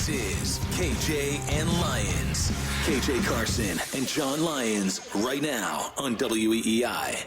This is KJ and Lyons. KJ Carson and John Lyons right now on WEEI.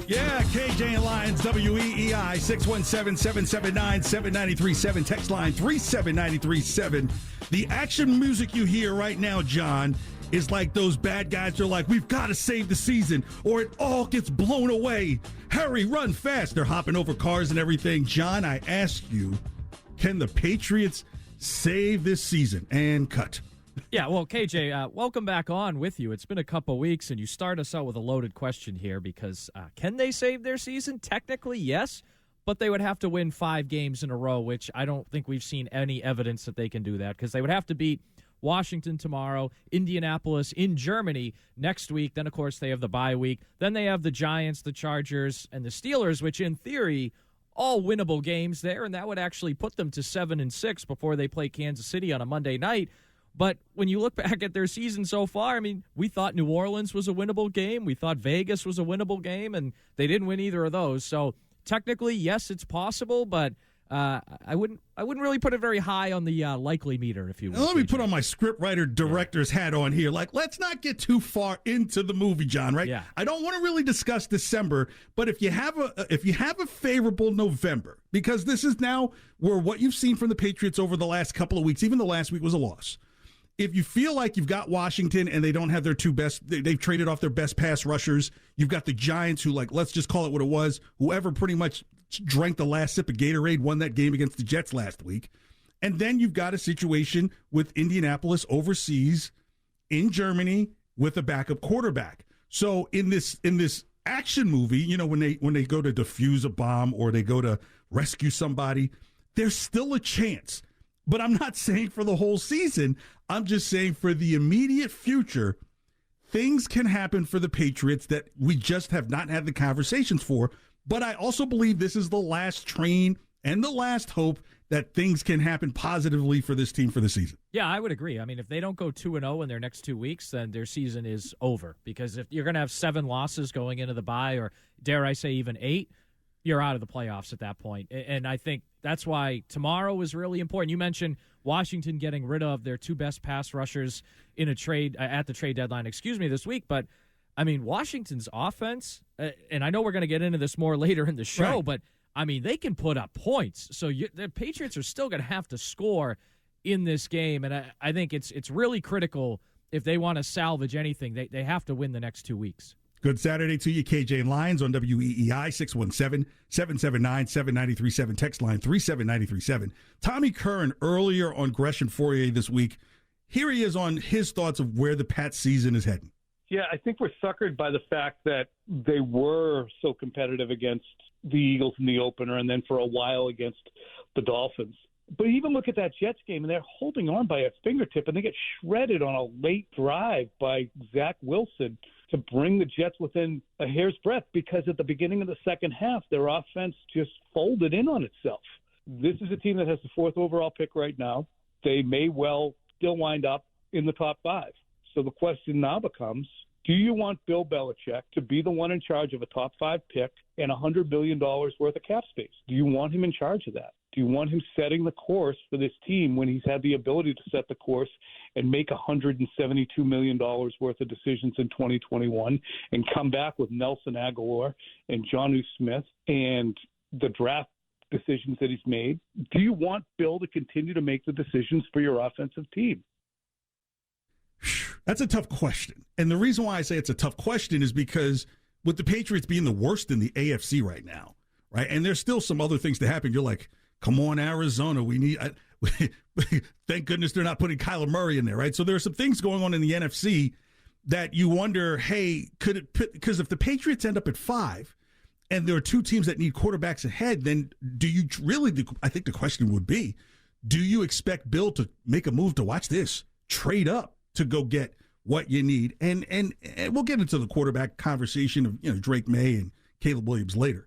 Yeah, KJ and Lyons, WEEI, 617-779-7937. Text line 37937. The action music you hear right now, John, is like those bad guys who are like, we've got to save the season or it all gets blown away. Hurry, run fast. They're hopping over cars and everything. John, I ask you, can the Patriots save this season? And cut. Yeah, well, KJ, welcome back on with you. It's been a couple weeks, and you start us out with a loaded question here because can they save their season? Technically, yes, but they would have to win 5 games in a row, which I don't think we've seen any evidence that they can do that because they would have to beat Washington tomorrow, Indianapolis in Germany next week. Then, of course, they have the bye week. Then they have the Giants, the Chargers, and the Steelers, which in theory all winnable games there, and that would actually put them to 7-6 before they play Kansas City on a Monday night. But when you look back at their season so far, I mean, we thought New Orleans was a winnable game. We thought Vegas was a winnable game, and they didn't win either of those. So technically, yes, it's possible, but I wouldn't really put it very high on the likely meter, if you will. Now, let me put on my scriptwriter director's hat on here. Like, let's not get too far into the movie, John, right? Yeah. I don't want to really discuss December, but if you have a favorable November, because this is now where what you've seen from the Patriots over the last couple of weeks, even the last week was a loss. If you feel like you've got Washington and they don't have their two best, they've traded off their best pass rushers. You've got the Giants who, like, let's just call it what it was. Whoever pretty much drank the last sip of Gatorade won that game against the Jets last week. And then you've got a situation with Indianapolis overseas in Germany with a backup quarterback. So in this action movie, you know, when they go to defuse a bomb or they go to rescue somebody, there's still a chance. But I'm not saying for the whole season. I'm just saying for the immediate future, things can happen for the Patriots that we just have not had the conversations for. But I also believe this is the last train and the last hope that things can happen positively for this team for the season. Yeah, I would agree. I mean, if they don't go 2-0 in their next 2 weeks, then their season is over. Because if you're going to have 7 losses going into the bye, or dare I say even 8, you're out of the playoffs at that point. And I think that's why tomorrow is really important. You mentioned Washington getting rid of their 2 best pass rushers in a trade at the trade deadline, this week. But, I mean, Washington's offense, and I know we're going to get into this more later in the show, right, but, I mean, they can put up points. So the Patriots are still going to have to score in this game. And I think it's really critical if they want to salvage anything. They have to win the next 2 weeks. Good Saturday to you, KJ and Lyons on WEEI, 617-779-7937, text line 37937. Tommy Curran earlier on Gresh and Fourier this week. Here he is on his thoughts of where the Pats season is heading. Yeah, I think we're suckered by the fact that they were so competitive against the Eagles in the opener and then for a while against the Dolphins. But even look at that Jets game, and they're holding on by a fingertip, and they get shredded on a late drive by Zach Wilson to bring the Jets within a hair's breadth, because at the beginning of the second half, their offense just folded in on itself. This is a team that has the 4th overall pick right now. They may well still wind up in the top 5. So the question now becomes, do you want Bill Belichick to be the one in charge of a top 5 pick and $100 million worth of cap space? Do you want him in charge of that? Do you want him setting the course for this team when he's had the ability to set the course and make $172 million worth of decisions in 2021 and come back with Nelson Aguilar and Jonnu Smith and the draft decisions that he's made? Do you want Bill to continue to make the decisions for your offensive team? That's a tough question. And the reason why I say it's a tough question is because with the Patriots being the worst in the AFC right now, right, and there's still some other things to happen, you're like, come on, Arizona. We need. Thank goodness they're not putting Kyler Murray in there, right? So there are some things going on in the NFC that you wonder, hey, could it? Because if the Patriots end up at 5, and there are 2 teams that need quarterbacks ahead, then do you really? I think the question would be, do you expect Bill to make a move to watch this, trade up to go get what you need? And we'll get into the quarterback conversation of Drake May and Caleb Williams later.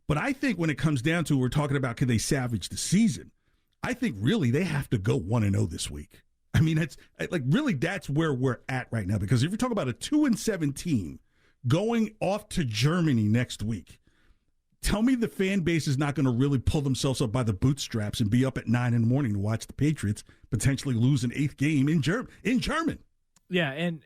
But I think when it comes down to, we're talking about, can they salvage the season? I think really they have to go 1-0 this week. I mean, it's like really that's where we're at right now. Because if you're talking about a 2-7 team going off to Germany next week, tell me the fan base is not going to really pull themselves up by the bootstraps and be up at 9 a.m. to watch the Patriots potentially lose an 8th game in German. Yeah, and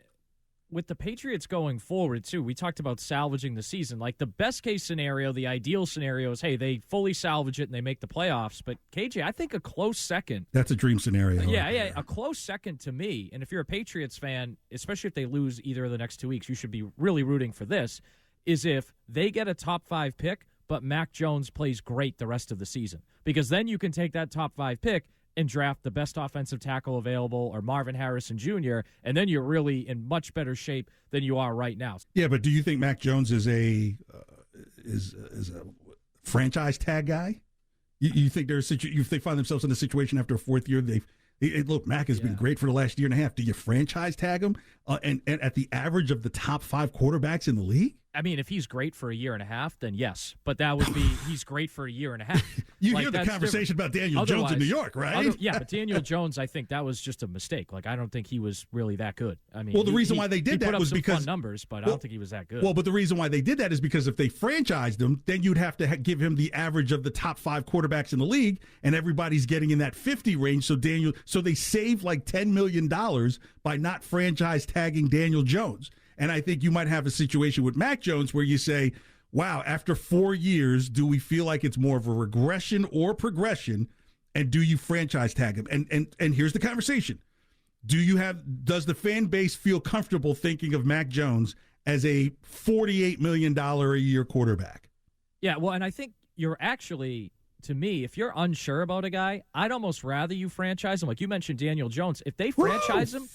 with the Patriots going forward, too, we talked about salvaging the season. Like, the best-case scenario, the ideal scenario is, hey, they fully salvage it and they make the playoffs. But, KJ, I think a close second. That's a dream scenario. Yeah, a close second to me. And if you're a Patriots fan, especially if they lose either of the next 2 weeks, you should be really rooting for this, is if they get a top 5 pick, but Mac Jones plays great the rest of the season. Because then you can take that top 5 pick and draft the best offensive tackle available or Marvin Harrison Jr., and then you're really in much better shape than you are right now. Yeah, but do you think Mac Jones is a franchise tag guy? You think if they find themselves in a situation after a 4th year, look, Mac has been great for the last year and a half. Do you franchise tag him and at the average of the top 5 quarterbacks in the league? I mean, if he's great for a year and a half, then yes. But that would be he's great for a year and a half. You hear the conversation about Daniel Jones in New York, right? Yeah, but Daniel Jones, I think that was just a mistake. Like, I don't think he was really that good. I mean, well, the reason why they did that was because fun numbers, but I don't think he was that good. Well, but the reason why they did that is because if they franchised him, then you'd have to give him the average of the top 5 quarterbacks in the league, and everybody's getting in that 50 range. So they saved like $10 million by not franchise tagging Daniel Jones. And I think you might have a situation with Mac Jones where you say, wow, after 4 years, do we feel like it's more of a regression or progression? And do you franchise tag him? And here's the conversation. Does the fan base feel comfortable thinking of Mac Jones as a $48 million a year quarterback? Yeah, well, and I think you're actually, to me, if you're unsure about a guy, I'd almost rather you franchise him. Like you mentioned Daniel Jones. If they franchise him,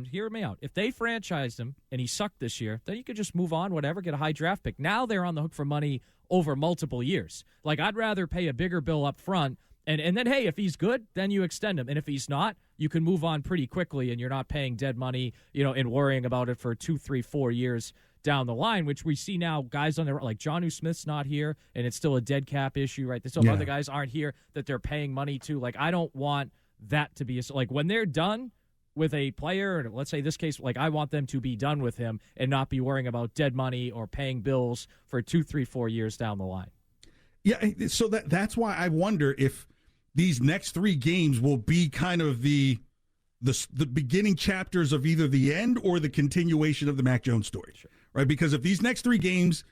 hear me out. If they franchised him and he sucked this year, then you could just move on, whatever, get a high draft pick. Now they're on the hook for money over multiple years. Like, I'd rather pay a bigger bill up front, and then, hey, if he's good, then you extend him. And if he's not, you can move on pretty quickly, and you're not paying dead money, and worrying about it for 2, 3, 4 years down the line, which we see now guys on there, like Jonnu Smith's not here, and it's still a dead cap issue, right? Still other guys aren't here that they're paying money to. Like, I don't want that to be like, when they're done with a player, and let's say this case, like, I want them to be done with him and not be worrying about dead money or paying bills for 2, 3, 4 years down the line. Yeah, so that's why I wonder if these next 3 games will be kind of the beginning chapters of either the end or the continuation of the Mac Jones story, right? Because if these next 3 games,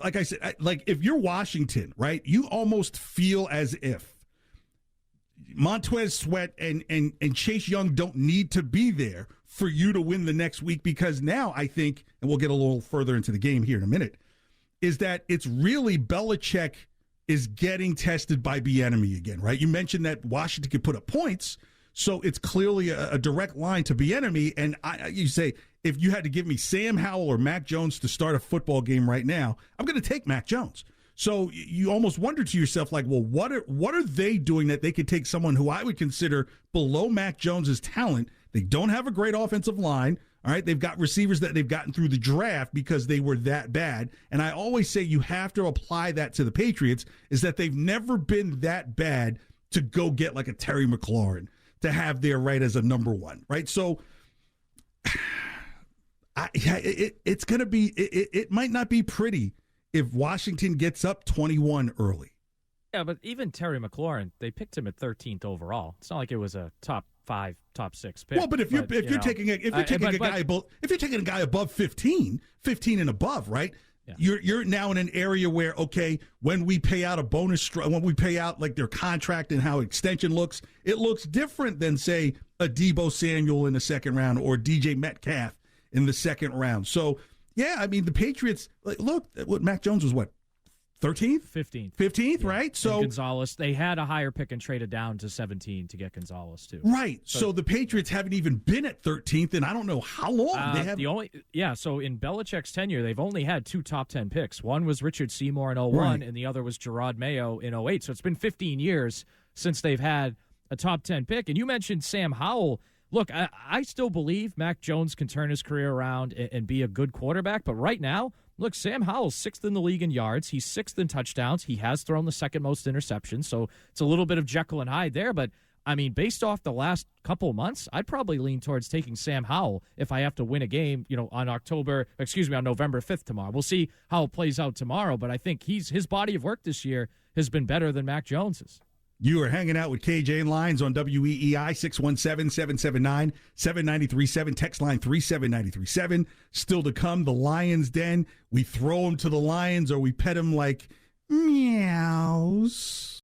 like I said, like if you're Washington, right, you almost feel as if Montez Sweat and Chase Young don't need to be there for you to win the next week, because now I think, and we'll get a little further into the game here in a minute, is that it's really Belichick is getting tested by Bienemy again, right? You mentioned that Washington could put up points, so it's clearly a direct line to Bienemy, and you say, if you had to give me Sam Howell or Mac Jones to start a football game right now, I'm going to take Mac Jones. So you almost wonder to yourself, like, well, what are they doing that they could take someone who I would consider below Mac Jones's talent? They don't have a great offensive line. All right, they've got receivers that they've gotten through the draft because they were that bad. And I always say you have to apply that to the Patriots, is that they've never been that bad to go get like a Terry McLaurin to have there right as a number 1, right? So it's going to be, it might not be pretty if Washington gets up 21 early. Yeah, but even Terry McLaurin, they picked him at 13th overall. It's not like it was a top 5, top 6 pick. Well, but if you're taking a guy above 15 and above, right? Yeah. You're now in an area where, okay, when we pay out a bonus, when we pay out like their contract and how extension looks, it looks different than, say, a Deebo Samuel in the second round or DJ Metcalf in the second round. So, yeah, I mean, the Patriots, look, what Mac Jones was, what, 13th? 15th, yeah. Right? So and Gonzalez, they had a higher pick and traded down to 17 to get Gonzalez, too. Right. So the Patriots haven't even been at 13th, and I don't know how long they have. So in Belichick's tenure, they've only had 2 top 10 picks. One was Richard Seymour in 01, and the other was Gerard Mayo in 08. So it's been 15 years since they've had a top 10 pick. And you mentioned Sam Howell. Look, I still believe Mac Jones can turn his career around and be a good quarterback. But right now, look, Sam Howell's 6th in the league in yards. He's 6th in touchdowns. He has thrown the second most interceptions. So it's a little bit of Jekyll and Hyde there. But I mean, based off the last couple of months, I'd probably lean towards taking Sam Howell if I have to win a game, on November 5th tomorrow. We'll see how it plays out tomorrow, but I think his body of work this year has been better than Mac Jones's. You are hanging out with KJ and Lyons on WEEI 617-779-7937. Text line 37937. Still to come, the Lions Den. We throw him to the Lions or we pet him like meows.